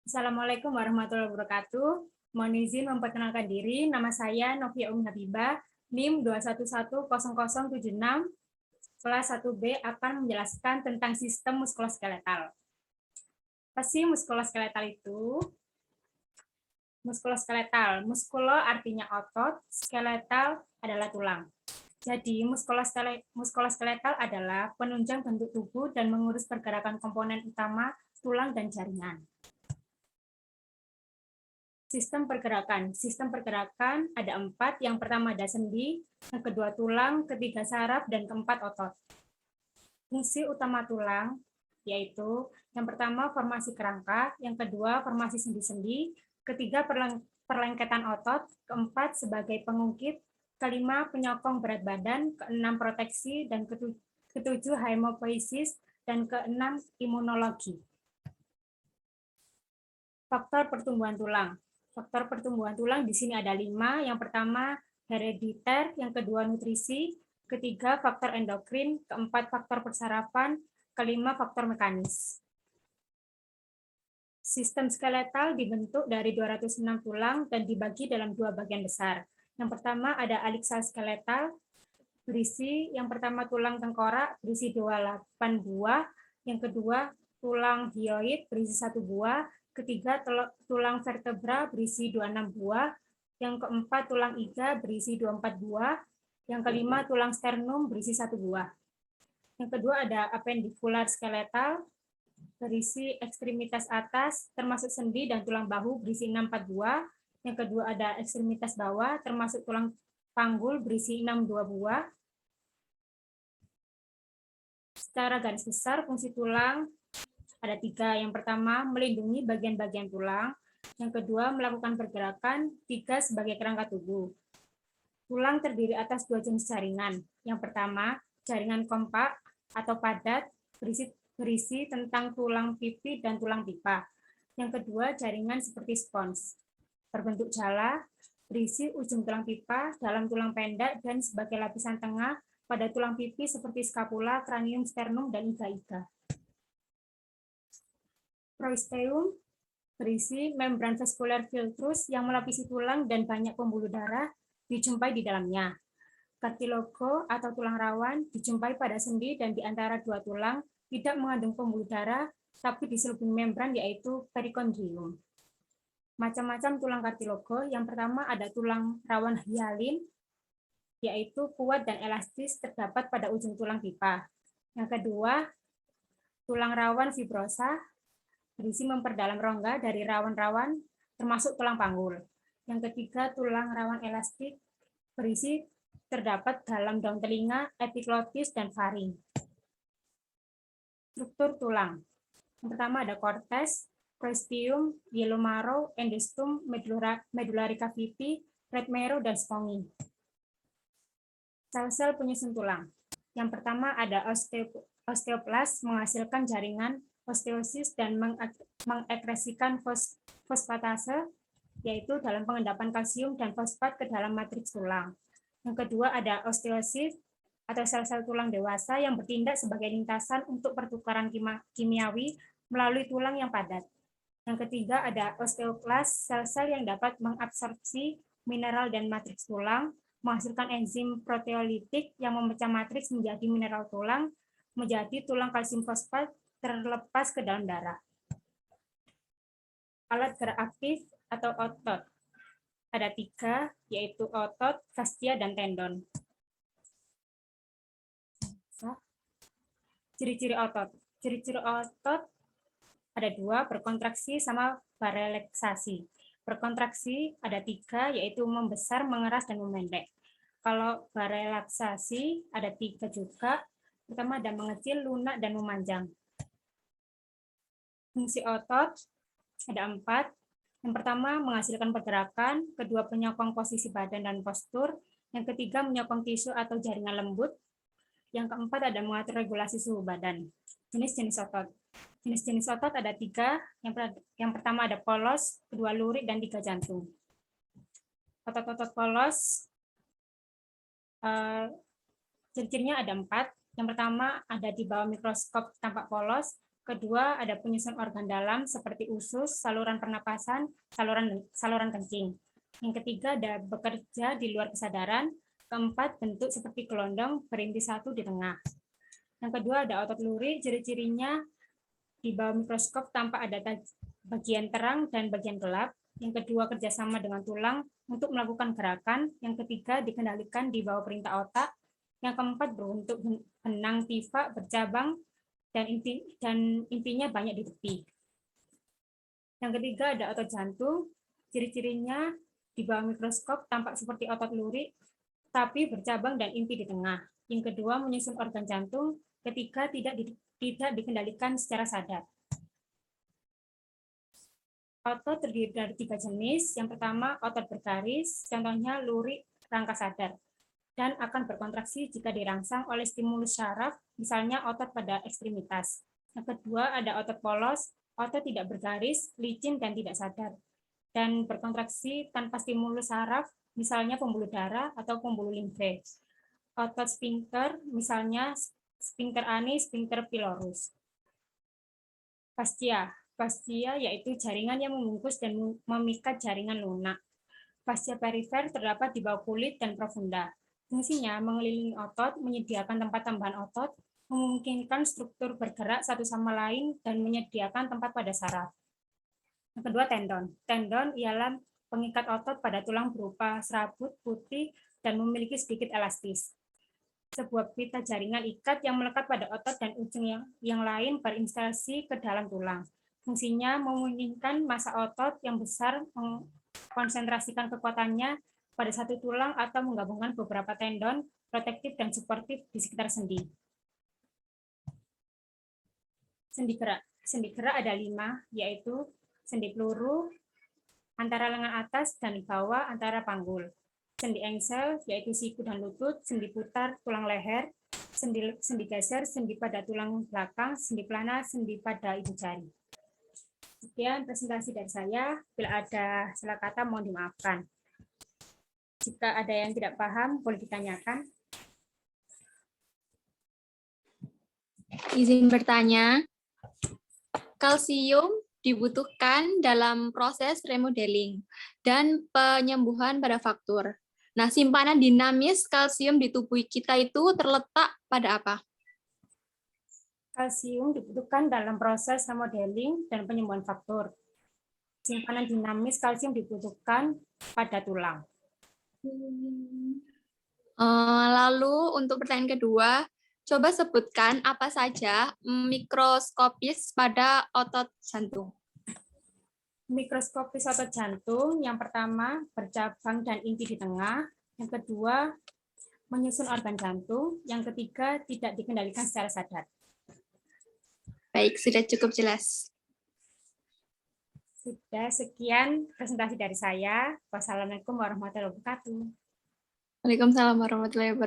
Assalamualaikum warahmatullahi wabarakatuh. Mohon izin memperkenalkan diri, nama saya Novia Habibah, NIM 2110076, kelas 1B akan menjelaskan tentang sistem muskuloskeletal. Apa sih muskuloskeletal itu? Muskuloskeletal, muskulo artinya otot, skeletal adalah tulang. Jadi, muskuloskeletal adalah penunjang bentuk tubuh dan mengurus pergerakan komponen utama tulang dan jaringan. Sistem pergerakan ada 4. Yang pertama ada sendi, yang kedua tulang, ketiga saraf, dan keempat otot. Fungsi utama tulang yaitu yang pertama formasi kerangka, yang kedua formasi sendi-sendi, ketiga perlengketan otot, keempat sebagai pengungkit, kelima penyokong berat badan, keenam proteksi, dan ketujuh hemopoiesis, dan keenam imunologi. Faktor pertumbuhan tulang. Faktor pertumbuhan tulang di sini ada 5. Yang pertama herediter, yang kedua nutrisi, ketiga faktor endokrin, keempat faktor persarafan, kelima faktor mekanis. Sistem skeletal dibentuk dari 206 tulang dan dibagi dalam 2 bagian besar. Yang pertama ada aliksal skeletal, berisi yang pertama tulang tengkorak berisi 28 buah, yang kedua tulang hyoid berisi 1 buah, ketiga tulang vertebra berisi 26 buah, yang keempat tulang iga berisi 24 buah, yang kelima tulang sternum berisi 1 buah. Yang kedua ada appendicular skeletal, berisi ekstremitas atas termasuk sendi dan tulang bahu berisi 64 buah, yang kedua ada ekstremitas bawah termasuk tulang panggul berisi 62 buah. Secara garis besar fungsi tulang ada 3. Yang pertama, melindungi bagian-bagian tulang. Yang kedua, melakukan pergerakan. 3, sebagai kerangka tubuh. Tulang terdiri atas 2 jenis jaringan. Yang pertama, jaringan kompak atau padat, berisi tentang tulang pipi dan tulang pipa. Yang kedua, jaringan seperti spons, berbentuk jala, berisi ujung tulang pipa, dalam tulang pendek, dan sebagai lapisan tengah pada tulang pipi seperti skapula, kranium, sternum, dan iga-iga. Proisteum berisi membran vaskular filtrus yang melapisi tulang dan banyak pembuluh darah dijumpai di dalamnya. Cartilago atau tulang rawan dijumpai pada sendi dan di antara 2 tulang, tidak mengandung pembuluh darah tapi diselubungi membran yaitu perikondrium. Macam-macam tulang cartilago. Yang pertama ada tulang rawan hyalin yaitu kuat dan elastis terdapat pada ujung tulang pipa. Yang kedua, tulang rawan fibrosa berisi memperdalam rongga dari rawan-rawan termasuk tulang panggul. Yang ketiga, tulang rawan elastik berisi terdapat dalam daun telinga, epiglotis, dan faring. Struktur tulang. Yang pertama ada cortex, proisteum, yellow marrow, endostum, medullary cavity, red marrow, dan spongy. Sel-sel penyusun tulang. Yang pertama ada osteoplas menghasilkan jaringan osteosis dan mengekresikan fosfatase, yaitu dalam pengendapan kalsium dan fosfat ke dalam matriks tulang. Yang kedua ada osteosit atau sel-sel tulang dewasa yang bertindak sebagai lintasan untuk pertukaran kimiawi melalui tulang yang padat. Yang ketiga ada osteoklas, sel-sel yang dapat mengabsorpsi mineral dan matriks tulang, menghasilkan enzim proteolitik yang memecah matriks menjadi mineral tulang, menjadi tulang kalsium fosfat terlepas ke dalam darah. Alat gerak aktif atau otot. Ada 3, yaitu otot, fascia, dan tendon. Ciri-ciri otot. Ciri-ciri otot ada 2, berkontraksi sama barelaksasi. Berkontraksi ada 3, yaitu membesar, mengeras, dan memendek. Kalau barelaksasi ada 3 juga. Pertama ada mengecil, lunak, dan memanjang. Fungsi otot ada 4. Yang pertama menghasilkan pergerakan, kedua penyokong posisi badan dan postur, yang ketiga menyokong tisu atau jaringan lembut, yang keempat ada mengatur regulasi suhu badan. Jenis-jenis otot. Jenis-jenis otot ada 3. Yang pertama ada polos, kedua lurik, dan 3 jantung. Otot-otot polos ciri-cirinya ada 4. Yang pertama ada di bawah mikroskop tampak polos, Kedua, ada penyusun organ dalam seperti usus, saluran pernapasan, saluran kencing. Yang ketiga, ada bekerja di luar kesadaran. Keempat, bentuk seperti gelondong berinti satu di tengah. Yang kedua, ada otot lurik, ciri-cirinya di bawah mikroskop tampak ada bagian terang dan bagian gelap. Yang kedua, kerjasama dengan tulang untuk melakukan gerakan. Yang ketiga, dikendalikan di bawah perintah otak. Yang keempat, berbentuk benang tifak bercabang dan intinya banyak di tepi. Yang ketiga, ada otot jantung. Ciri-cirinya di bawah mikroskop tampak seperti otot lurik, tapi bercabang dan inti di tengah. Yang kedua, menyusun organ jantung. Ketiga, tidak dikendalikan secara sadar. Otot terdiri dari 3 jenis. Yang pertama, otot bergaris, contohnya lurik rangka sadar, dan akan berkontraksi jika dirangsang oleh stimulus syaraf, misalnya otot pada ekstremitas. Yang kedua, ada otot polos, otot tidak bergaris, licin, dan tidak sadar, dan berkontraksi tanpa stimulus syaraf, misalnya pembuluh darah atau pembuluh limfe. Otot sphincter, misalnya sphincter ani, sphincter pylorus. Fascia. Fascia yaitu jaringan yang membungkus dan memikat jaringan lunak. Fascia perifer terdapat di bawah kulit dan profunda. Fungsinya mengelilingi otot, menyediakan tempat tambahan otot, memungkinkan struktur bergerak satu sama lain, dan menyediakan tempat pada saraf. Yang kedua, tendon. Tendon ialah pengikat otot pada tulang berupa serabut putih dan memiliki sedikit elastis. Sebuah pita jaringan ikat yang melekat pada otot dan ujung yang lain berinstalasi ke dalam tulang. Fungsinya memungkinkan massa otot yang besar mengkonsentrasikan kekuatannya pada satu tulang atau menggabungkan beberapa tendon protektif dan suportif di sekitar sendi. Sendi gerak. Sendi gerak ada 5, yaitu sendi peluru antara lengan atas dan bawah antara panggul. Sendi engsel, yaitu siku dan lutut, sendi putar, tulang leher, sendi geser, sendi pada tulang belakang, sendi pelana, sendi pada ibu jari. Sekian presentasi dari saya. Bila ada salah kata, mohon dimaafkan. Jika ada yang tidak paham, boleh ditanyakan. Izin bertanya, kalsium dibutuhkan dalam proses remodeling dan penyembuhan pada fraktur. Nah, simpanan dinamis kalsium di tubuh kita itu terletak pada apa? Kalsium dibutuhkan dalam proses remodeling dan penyembuhan fraktur. Simpanan dinamis kalsium dibutuhkan pada tulang. Lalu untuk pertanyaan kedua, coba sebutkan apa saja mikroskopis pada otot jantung. Mikroskopis otot jantung, yang pertama bercabang dan inti di tengah, yang kedua menyusun organ jantung, yang ketiga tidak dikendalikan secara sadar. Baik, sudah cukup jelas. Sudah, sekian presentasi dari saya. Wassalamualaikum warahmatullahi wabarakatuh. Waalaikumsalam warahmatullahi wabarakatuh.